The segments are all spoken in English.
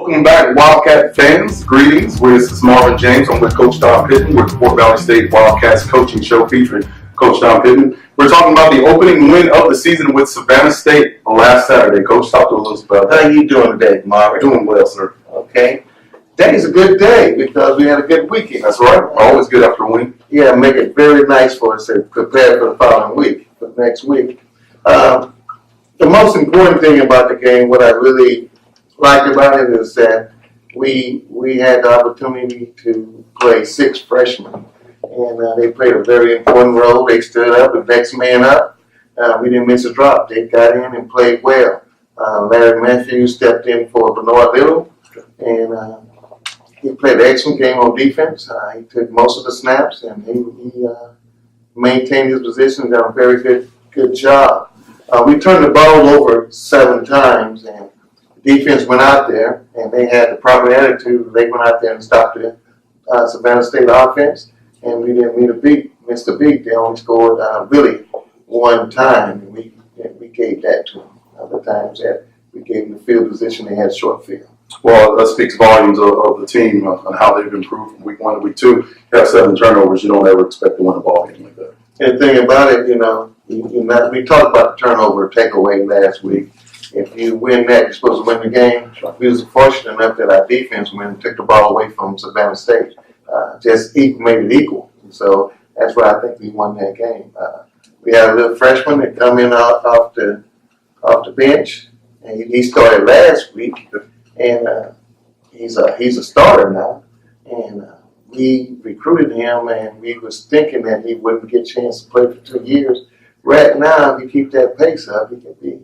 Welcome back, Wildcat fans. Greetings. This is Marvin James. I'm with Coach Don Pittman with the Fort Valley State Wildcats coaching show featuring Coach Don Pittman. We're talking about the opening win of the season with Savannah State last Saturday. Coach, talk to us about that. How you doing today, Marvin? Doing well, sir. Okay. Today's a good day because we had a good weekend. That's right. Always good after winning. Yeah, make it very nice for us to prepare for the following week, for next week. The most important thing about the game, what I really liked about it, is that we had the opportunity to play 6 freshmen, and they played a very important role. They stood up, the next man up. We didn't miss a drop. They got in and played well. Larry Matthews stepped in for Benoit Little, and he played an excellent game on defense. He took most of the snaps, and he maintained his position, done a very good job. We turned the ball over 7 times, and the defense went out there, and they had the proper attitude. They went out there and stopped the Savannah State offense, and we didn't miss the beat. They only scored really 1 time, and we gave that to them. Other times that we gave them the field position, they had short field. Well, that speaks volumes of the team and how they've improved from week 1 to week 2. You have 7 turnovers. You don't ever expect to win a ball game like that. And the thing about it, we talked about the turnover takeaway last week. If you win that, you're supposed to win the game. We was fortunate enough that our defense went and took the ball away from Savannah State. Made it equal. And so that's why I think we won that game. We had a little freshman that come in off the bench, and he started last week, and he's a starter now. And we recruited him, and we was thinking that he wouldn't get a chance to play for 2 years. Right now, if he keep that pace up, he could be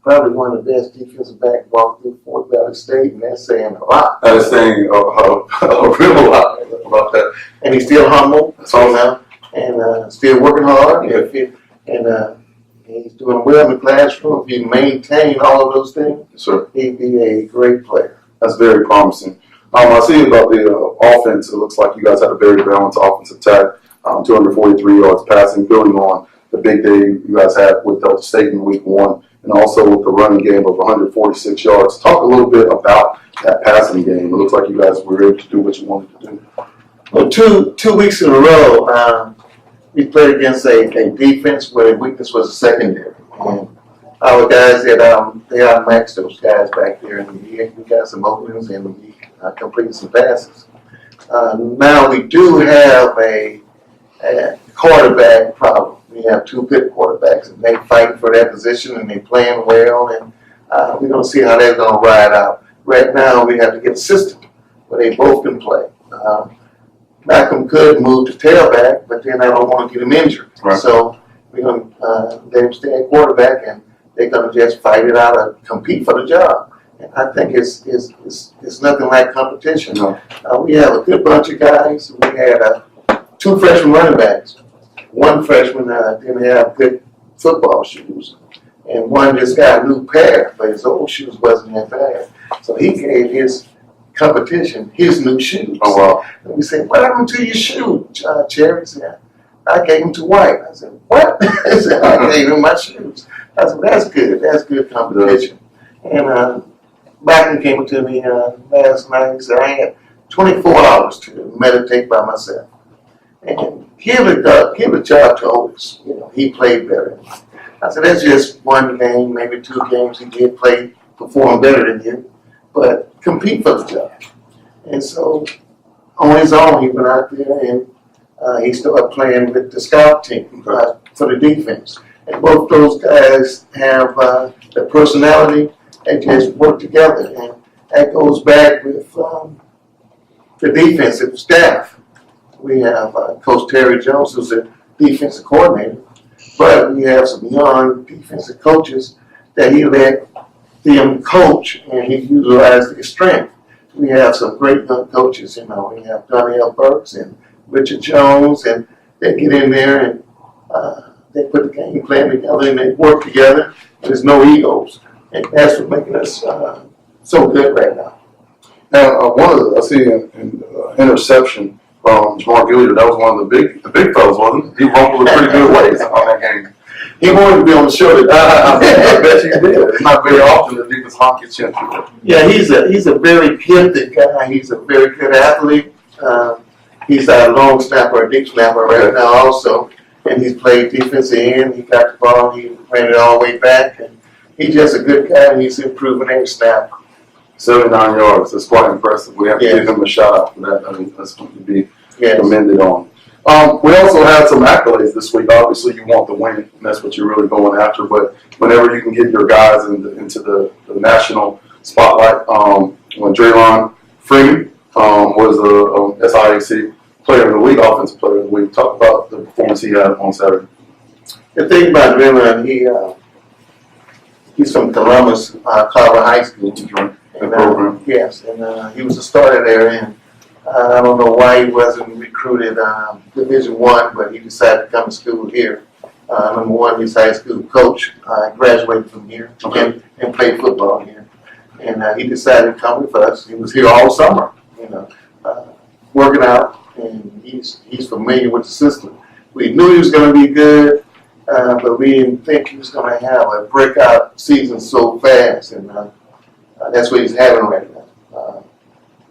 probably one of the best defensive back walk through Fort Valley State, and that's saying a lot. That is saying a real lot about that. And he's still humble, now, and still working hard. Yeah. He's doing well in the classroom. If he maintain all of those things, Sure. He'd be a great player. That's very promising. I see about the offense. It looks like you guys had a very balanced offensive attack, 243 yards passing, building on the big day you guys had with Delta State in week 1, and also with the running game of 146 yards. Talk a little bit about that passing game. It looks like you guys were able to do what you wanted to do. Well, two weeks in a row, we played against a defense where the weakness was a secondary. And our guys they outmatched those guys back there, and we got some openings, and we completed some passes. Now we do have a quarterback problem. We have 2 good quarterbacks, and they fighting for that position, and they playing well, and we're going to see how they're going to ride out. Right now, we have to get a system where they both can play. Malcolm could move to tailback, but then I don't want to get him injured. Right. So we're going to let him stay at quarterback, and they're going to just fight it out and compete for the job. And I think it's nothing like competition. No. We have a good bunch of guys. We had 2 freshman running backs. 1 freshman didn't have good football shoes, and one just got a new pair, but his old shoes wasn't that bad. So he gave his competition his new shoes. Oh, wow. And we said, "What happened to your shoe, Cherry?" said, "I gave him to White." I said, "What?" I said, "I gave him my shoes." I said, "That's good. That's good competition." And Backen came to me last night and said, "I had 24 hours to meditate by myself and give a job to Otis. He played better." I said, "That's just 1 game, maybe 2 games. He did perform better than you, but compete for the job." And so on his own, he went out there and he started playing with the scout team for the defense. And both those guys have the personality. They just work together, and that goes back with the defensive staff. We have Coach Terry Jones, who's a defensive coordinator, but we have some young defensive coaches that he let them coach, and he utilized their strength. We have some great young coaches. We have Donnell Burks and Richard Jones, and they get in there and they put the game plan together, and they work together. There's no egos, and that's what's making us so good right now. Now, I see an interception from Jamar Gilliard. That was one of the big fellas, wasn't it? He rumbled a pretty good ways on that game. He wanted to be on the show today. I bet you did. It's not very often that Lucas Hawk gets championship. Yeah, he's a very gifted guy. He's a very good athlete. He's a long snapper, a deep snapper right now also. And he's played defensive end. He got the ball. He ran it all the way back. And he's just a good guy, and he's improving every snap. 79 yards. That's quite impressive. We have to give him a shout out for that. I mean, that's something to be commended on. We also had some accolades this week. Obviously, you want the win, and that's what you're really going after. But whenever you can get your guys into the national spotlight, when Draylon Freeman was a SIAC Player of the Week, Offensive Player of the Week. Talk about the performance he had on Saturday. The thing about Draylon, he's from Columbus, Colorado High School. Program. Yes, and he was a starter there, and I don't know why he wasn't recruited Division I, but he decided to come to school here. Number one, he's high school coach. Graduated from here and played football here. And he decided to come with us. He was here all summer, working out, and he's familiar with the system. We knew he was going to be good, but we didn't think he was going to have a breakout season so fast, and that's what he's having right now.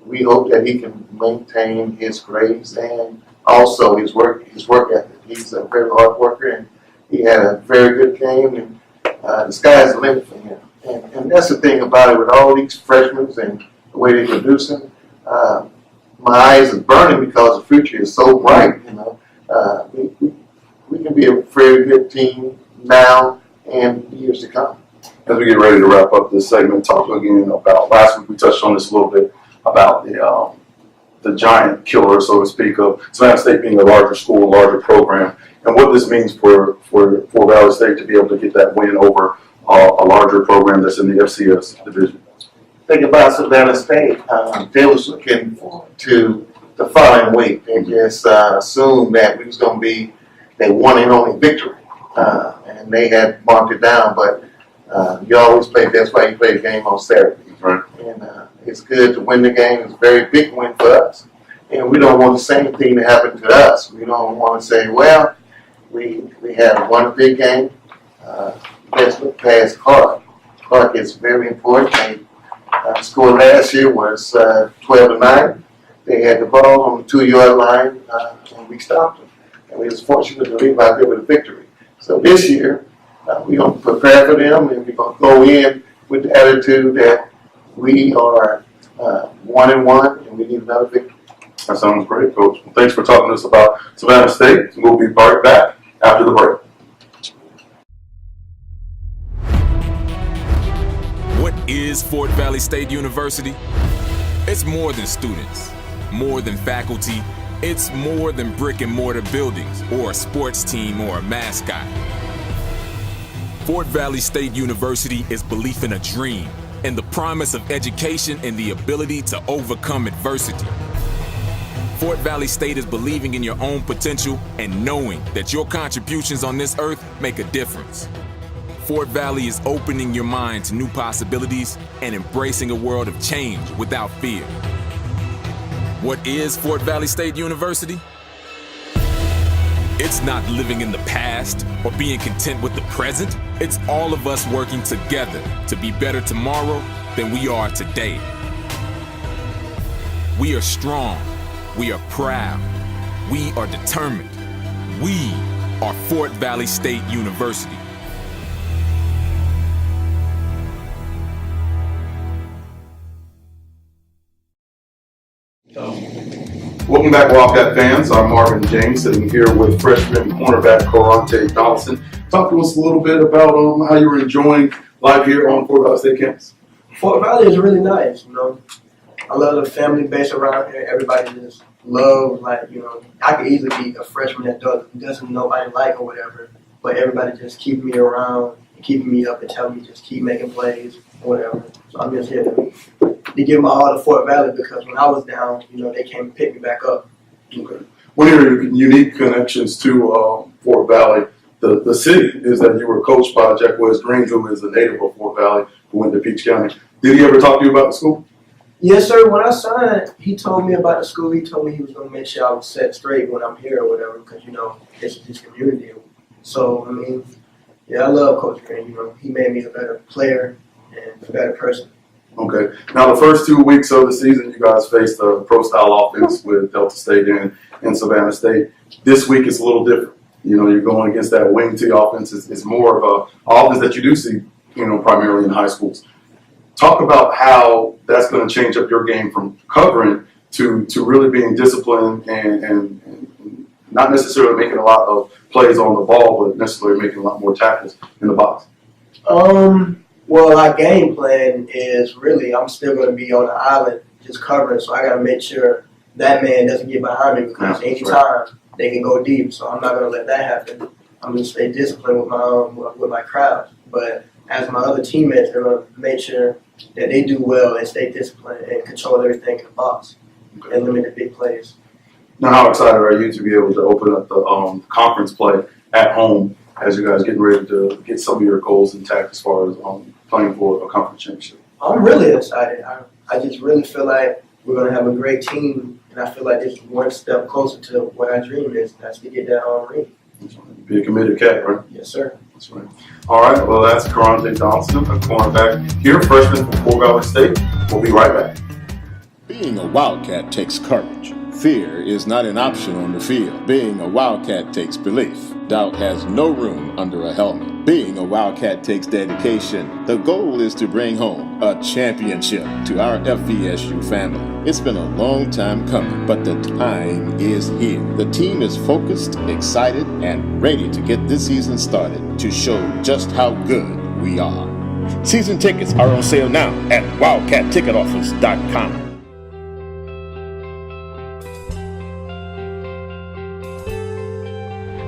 We hope that he can maintain his grades and also his work ethic. He's a very hard worker, and he had a very good game, and the sky's the limit for him. And that's the thing about it with all these freshmen and the way they're producing. My eyes are burning because the future is so bright. We can be a very good team now and years to come. As we get ready to wrap up this segment, talk again about last week. We touched on this a little bit about the giant killer, so to speak, of Savannah State being a larger school, a larger program, and what this means for Fort Valley State to be able to get that win over a larger program that's in the FCS division. Think about Savannah State. They was looking forward to the following week. They just assumed that we was going to be their one and only victory, and they had marked it down. But you always play. That's why you play the game on Saturday. Right. And it's good to win the game. It's a very big win for us. And we don't want the same thing to happen to us. We don't want to say, well, we had won a big game. Let's look past Clark. Clark is very important. They score last year was 12-9. They had the ball on the 2-yard line, and we stopped them. And we was fortunate to leave out there with a victory. So this year, we're going to prepare for them, and we're going to go in with the attitude that we are 1-1, and we need another victory. That sounds great, Coach. Well, thanks for talking to us about Savannah State. We'll be right back after the break. What is Fort Valley State University? It's more than students, more than faculty. It's more than brick and mortar buildings or a sports team or a mascot. Fort Valley State University is belief in a dream and the promise of education and the ability to overcome adversity. Fort Valley State is believing in your own potential and knowing that your contributions on this earth make a difference. Fort Valley is opening your mind to new possibilities and embracing a world of change without fear. What is Fort Valley State University? It's not living in the past or being content with the present. It's all of us working together to be better tomorrow than we are today. We are strong. We are proud. We are determined. We are Fort Valley State University. Welcome back, Wildcat fans. I'm Marvin James, sitting here with freshman cornerback Corante Donaldson. Talk to us a little bit about how you were enjoying life here on Fort Valley State campus. Fort Valley is really nice, I love the family base around here. Everybody just loves, I could easily be a freshman that doesn't nobody like or whatever, but everybody just keeping me around and keeping me up and telling me just keep making plays or whatever. So I'm just here to give my all to Fort Valley because when I was down, they came and picked me back up. Okay. One of your unique connections to Fort Valley, the city, is that you were coached by Jack West Green, who is a native of Fort Valley, who went to Peach County. Did he ever talk to you about the school? Yes, sir. When I signed, he told me about the school. He told me he was going to make sure I was set straight when I'm here or whatever because, it's his community. So, Yeah, I love Coach Green. You know, he made me a better player and a better person. Okay. Now, the first 2 weeks of the season, you guys faced a pro-style offense with Delta State and Savannah State. This week, it's a little different. You know, you're going against that wing T offense. It's more of a offense that you do see, you know, primarily in high schools. Talk about how that's going to change up your game from covering to really being disciplined and not necessarily making a lot of plays on the ball, but necessarily making a lot more tackles in the box. Well, our game plan is really I'm still going to be on the island just covering, so I got to make sure that man doesn't get behind me because anytime they can go deep, so I'm not going to let that happen. I'm going to stay disciplined with my crowd, but as my other teammates, they're going to make sure that they do well and stay disciplined and control everything in the box and limit the big plays. Now, how excited are you to be able to open up the conference play at home as you guys getting ready to get some of your goals intact as far as playing for a conference championship? I'm really excited. I just really feel like we're going to have a great team, and I feel like it's one step closer to what our dream is. That's to get that ring. Be a committed cat, right? Yes, sir. That's right. All right, well, that's Karante Johnson, a cornerback here, freshman from Fort Valley State. We'll be right back. Being a Wildcat takes courage. Fear is not an option on the field. Being a Wildcat takes belief. Doubt has no room under a helmet. Being a Wildcat takes dedication. The goal is to bring home a championship to our FVSU family. It's been a long time coming, but the time is here. The team is focused, excited, and ready to get this season started to show just how good we are. Season tickets are on sale now at wildcatticketoffice.com.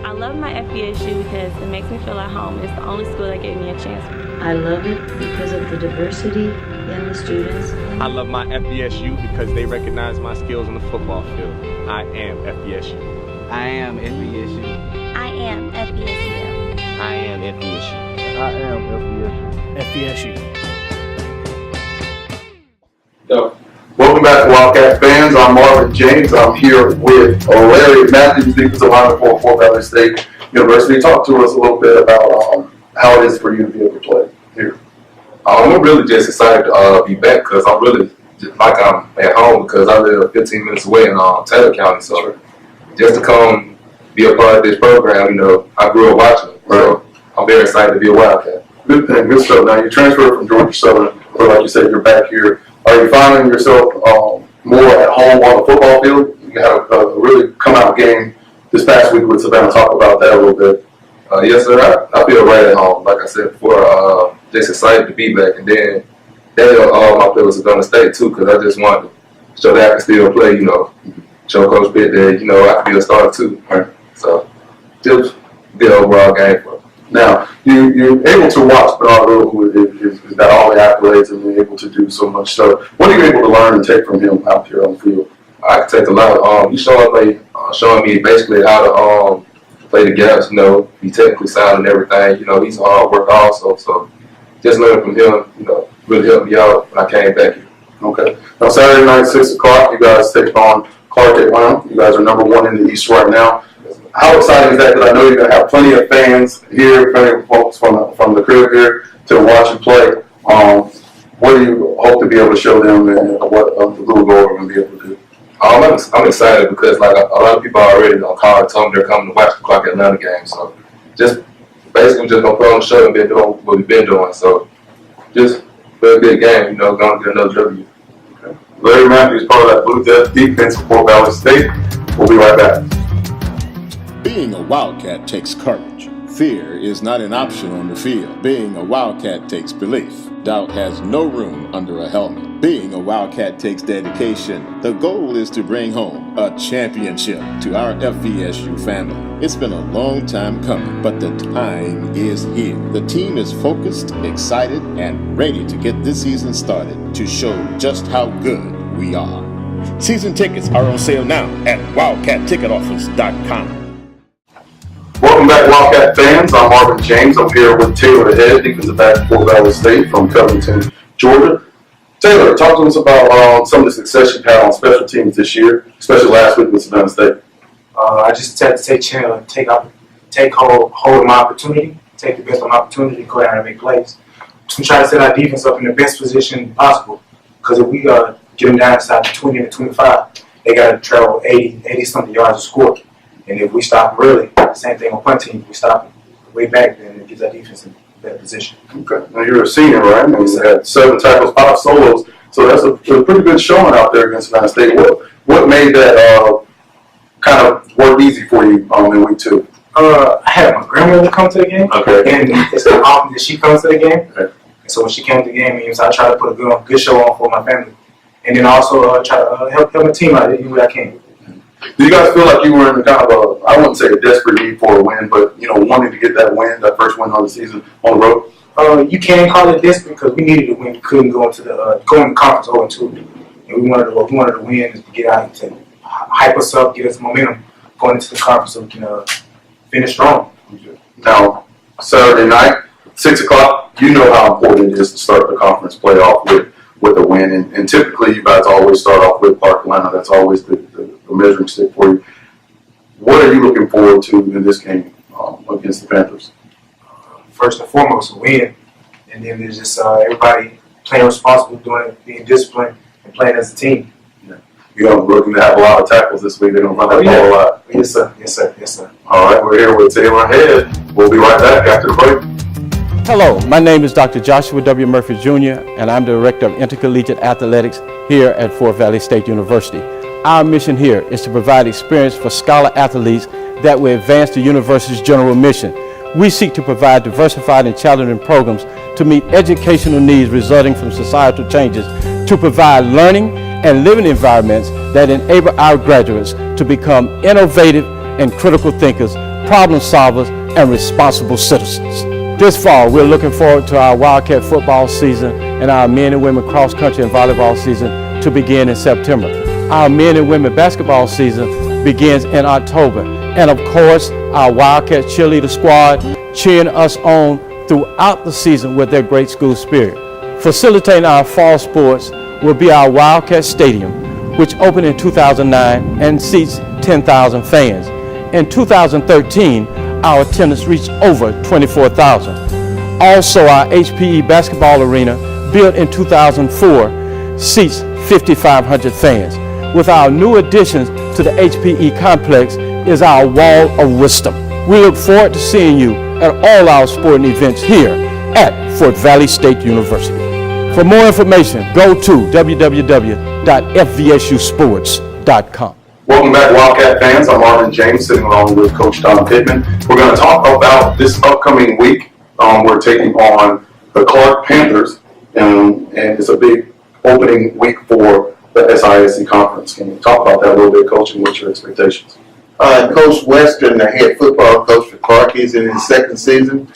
I love my FVSU because it makes me feel at home. It's the only school that gave me a chance. I love it because of the diversity in the students. I love my FVSU because they recognize my skills on the football field. I am FVSU. I am FVSU. I am FVSU. I am FVSU. I am FVSU. Go. Welcome back to Wildcat fans. I'm Marvin James. I'm here with Larry Matthews, defensive lineman for Fort Valley State University. Talk to us a little bit about how it is for you to be able to play here. I'm really just excited to be back because I'm really just like I'm at home because I live 15 minutes away in Taylor County. So just to come be a part of this program, you know, I grew up watching it. So I'm very excited to be a Wildcat. Good thing, good stuff. Now you transferred from Georgia Southern, but like you said, you're back here. Are you finding yourself more at home on the football field? You had a really come-out game this past week with Savannah. Talk about that a little bit. Yes, sir. I feel right at home. Like I said before, just excited to be back. And then my players are going to stay, too, because I just wanted to show that I can still play, you know, show Coach Pitt that, you know, I can be a starter, too. Right? So, just good overall game for us. Now, you're able to watch Bernard Little, who has got all the accolades and been able to do so much stuff. What are you able to learn and take from him out here on the field? I can take a lot. He's showing me basically how to play the gaps. You know, be technically sound and everything. You know, he's a hard worker also. So just learning from him, you know, really helped me out when I came back here. Okay. Now Saturday night, 6 o'clock, you guys take on Clark Atlanta. You guys are number 1 in the East right now. How exciting is that? Because I know you're going to have plenty of fans here, plenty of folks from the crib here to watch you play. What do you hope to be able to show them and what the Blue Gold are going to be able to do? I'm excited because like a lot of people already on call and told me they're coming to watch the Clark Atlanta game. So just basically just going to put on the show and been doing what we've been doing. So just play a good game, you know, going to get another W. Okay. Larry Matthews, part of that Blue Death defense for Fort Valley State. We'll be right back. Being a Wildcat takes courage. Fear is not an option on the field. Being a Wildcat takes belief. Doubt has no room under a helmet. Being a Wildcat takes dedication. The goal is to bring home a championship to our FVSU family. It's been a long time coming, but the time is here. The team is focused, excited, and ready to get this season started to show just how good we are. Season tickets are on sale now at wildcatticketoffice.com. Welcome back, Wildcat fans. I'm Marvin James. I'm here with Taylor Head, defensive back at Fort Valley State from Covington, Georgia. Taylor, talk to us about some of the success you've had on special teams this year, especially last week with Savannah State. I just had to take hold of my opportunity, take the best on opportunity to go out and make plays. We try to set our defense up in the best position possible. Because if we get them down inside the 20 and the 25, they got to travel 80 something yards to score. And if we stop them early, same thing on punt team. If we stop them way back, then it gets our defense in better position. Okay. Now you're a senior, right? And you had 7 tackles, 5 solos. So that's a pretty good showing out there against Atlanta State. What made that kind of work easy for you in week 2? I had my grandmother come to the game. Okay. And it's not often that she comes to the game. Okay. And so when she came to the game, I try to put a good show on for my family. And then also try to help my team out any way I can. Do you guys feel like you were in kind of I wouldn't say a desperate need for a win, but, wanting to get that win, that first win of the season on the road? You can call it desperate because we needed to win. We couldn't go into the conference 0-2. And we wanted to win to get out to hype us up, get us momentum going into the conference so we can finish strong. Now, Saturday night, 6 o'clock, you know how important it is to start the conference playoff with a win. And typically, you guys always start off with Park Atlanta. That's always the measuring stick for you. What are you looking forward to in this game against the Panthers? First and foremost, a win. And then there's just everybody playing responsible, doing it, being disciplined, and playing as a team. You're looking to have a lot of tackles this week. They're going to run that ball a lot. Yes, sir. Yes, sir. Yes, sir. All right, we're here with Taylor Head. We'll be right back after the break. Hello, my name is Dr. Joshua W. Murphy Jr., and I'm Director of Intercollegiate Athletics here at Fort Valley State University. Our mission here is to provide experience for scholar athletes that will advance the university's general mission. We seek to provide diversified and challenging programs to meet educational needs resulting from societal changes, to provide learning and living environments that enable our graduates to become innovative and critical thinkers, problem solvers, and responsible citizens. This fall, we're looking forward to our Wildcat football season and our men and women cross country and volleyball season to begin in September. Our men and women basketball season begins in October. And of course, our Wildcat cheerleader squad cheering us on throughout the season with their great school spirit. Facilitating our fall sports will be our Wildcat Stadium, which opened in 2009 and seats 10,000 fans. In 2013, our attendance reached over 24,000. Also, our HPE basketball arena, built in 2004, seats 5,500 fans. With our new additions to the HPE complex is our Wall of Wisdom. We look forward to seeing you at all our sporting events here at Fort Valley State University. For more information, go to www.fvsusports.com. Welcome back, Wildcat fans. I'm Marvin James, sitting along with Coach Tom Pittman. We're going to talk about this upcoming week. We're taking on the Clark Panthers, and it's a big opening week for the SISC conference. Can you talk about that a little bit, Coach, and what's your expectations? Coach Western, the head football coach for Clark, he's in his second season.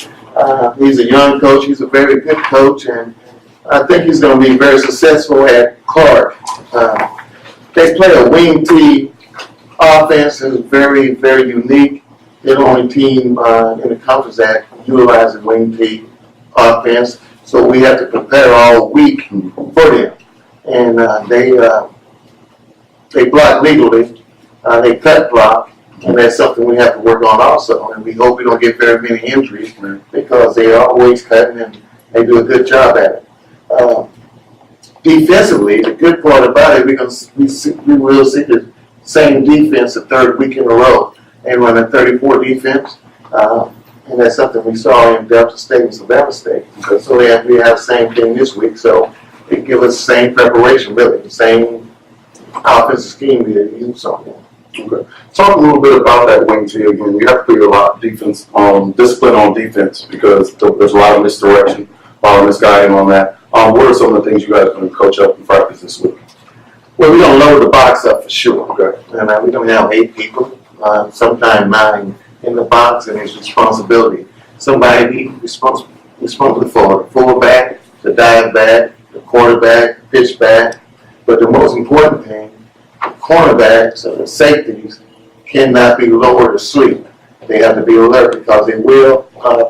He's a young coach. He's a very good coach, and I think he's going to be very successful at Clark. They play a wing T offense that is very, very unique. They're the only team in the conference that utilizes wing T offense. So we have to prepare all week for them. And they block legally. They cut block. And that's something we have to work on also. And we hope we don't get very many injuries because they are always cutting and they do a good job at it. Defensively, the good part about it, we will see the same defense the third week in a row. They run a 34 defense, and that's something we saw in Delta State and Savannah State. So we have the same thing this week. So it gives us the same preparation, really, the same offensive scheme we use on them. Okay. Talk a little bit about that wing T again. You have to put a lot of defense, discipline on defense because there's a lot of misdirection, a lot of misguiding on that. What are some of the things you guys are going to coach up in practice this week? Well, we're going to load the box up for sure. Okay. And we're going to have 8 people, sometimes 9 in the box, and it's responsibility. Somebody be responsible for the fullback, the dive back, the quarterback, pitch back. But the most important thing, the cornerbacks or the safeties cannot be lowered or asleep. They have to be alert because they will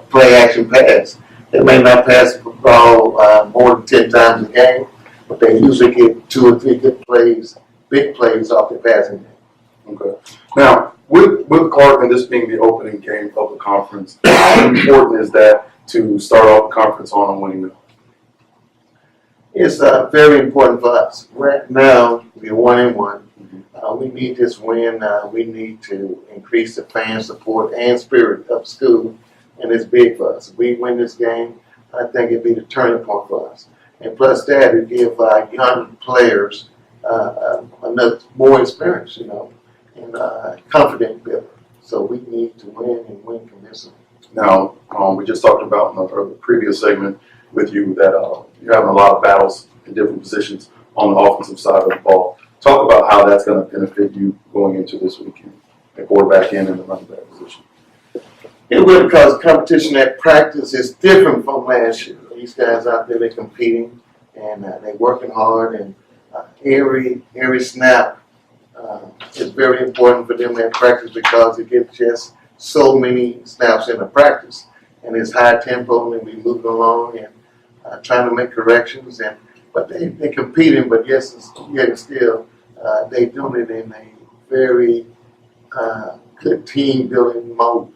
play action pass. They may not pass the ball more than 10 times a game, but they usually get 2 or 3 good plays, big plays off the passing game. Okay. Now, With Clark and this being the opening game of the conference, how important is that to start off the conference on a winning note? It's very important for us. Right now, we're 1-1. We need this win. We need to increase the fan support and spirit of school, and it's big for us. If we win this game, I think it'd be the turning point for us. And plus that, it give young players enough more experience, and confident builder. So we need to win and win convincingly. Now, we just talked about in the previous segment with you that you're having a lot of battles in different positions on the offensive side of the ball. Talk about how that's going to benefit you going into this weekend, the quarterback end and the running back position. It will, because the competition at practice is different from last year. These guys out there, they're competing and they're working hard, and every snap is very important for them at practice, because it gets just so many snaps in the practice, and it's high tempo, and we moving along and trying to make corrections, but they're competing, but yet still they're doing it in a very good team building mode.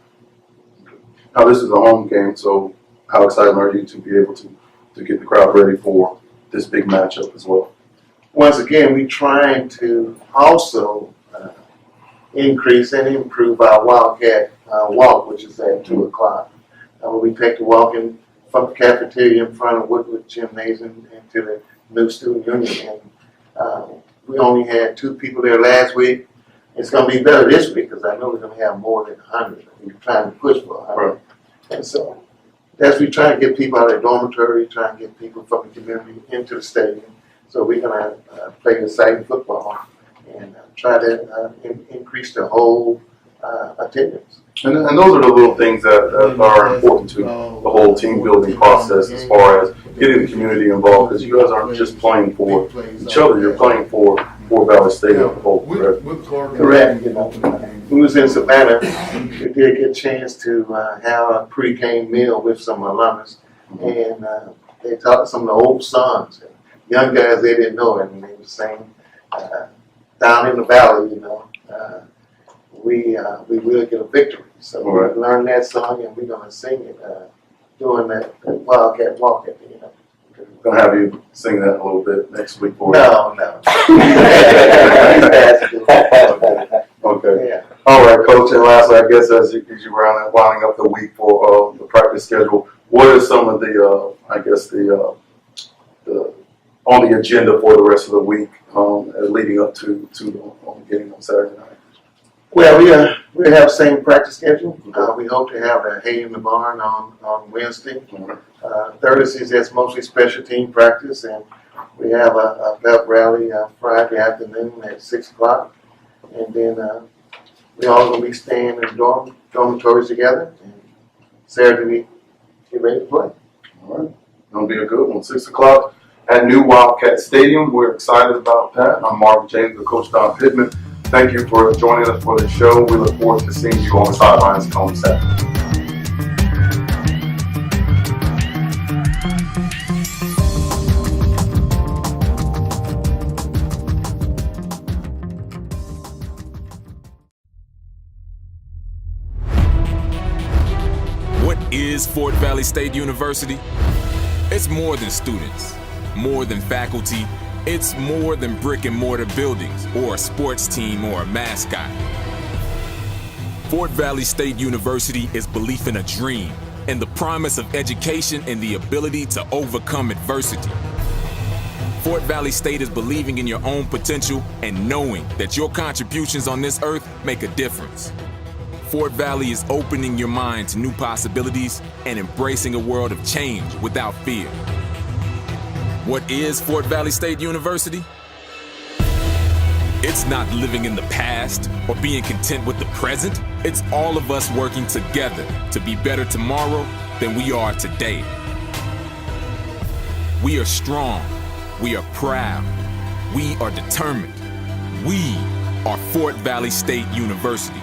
Now, this is a home game, so how excited are you to be able to get the crowd ready for this big matchup as well? Once again, we're trying to also increase and improve our Wildcat walk, which is at 2 o'clock. We take the walk in from the cafeteria in front of Woodward Gymnasium into the new student union. And we only had 2 people there last week. It's going to be better this week, because I know we're going to have more than 100. We're trying to push for 100. Right. And so as we try to get people out of the dormitory, try and get people from the community into the stadium. So we're going to play exciting football and try to increase the whole attendance. And those are the little things that are important to the whole team building process, as far as getting the community involved, because you guys aren't just playing for each other, you're playing for Valley State as a whole, correct? Correct. We was in Savannah. We did get a chance to have a pre-game meal with some alumnus, and they taught some of the old songs. Young guys, they didn't know it, and they were saying down in the valley, we will get a victory. So we learned that song, and we're going to sing it during that Wildcat Walk at the end. Going to have you sing that a little bit next week for No. Okay. Yeah. All right, Coach. And lastly, I guess as you winding up the week for the practice schedule, what are some of the on the agenda for the rest of the week leading up to the game on Saturday night? Well, we have the same practice schedule. We hope to have a hay in the barn on Wednesday. Thursdays, that's mostly special team practice, and we have a pep rally Friday afternoon at 6 o'clock. And then we all going to be staying in dormitories together. And Saturday, we get ready to play. All right. It'll be a good one. 6 o'clock at New Wildcat Stadium. We're excited about that. I'm Marvin James with Coach Don Pittman. Thank you for joining us for the show. We look forward to seeing you on the sidelines on Saturday. What is Fort Valley State University? It's more than students, more than faculty. It's more than brick and mortar buildings or a sports team or a mascot. Fort Valley State University is belief in a dream and the promise of education and the ability to overcome adversity. Fort Valley State is believing in your own potential and knowing that your contributions on this earth make a difference. Fort Valley is opening your mind to new possibilities and embracing a world of change without fear. What is Fort Valley State University? It's not living in the past or being content with the present. It's all of us working together to be better tomorrow than we are today. We are strong. We are proud. We are determined. We are Fort Valley State University.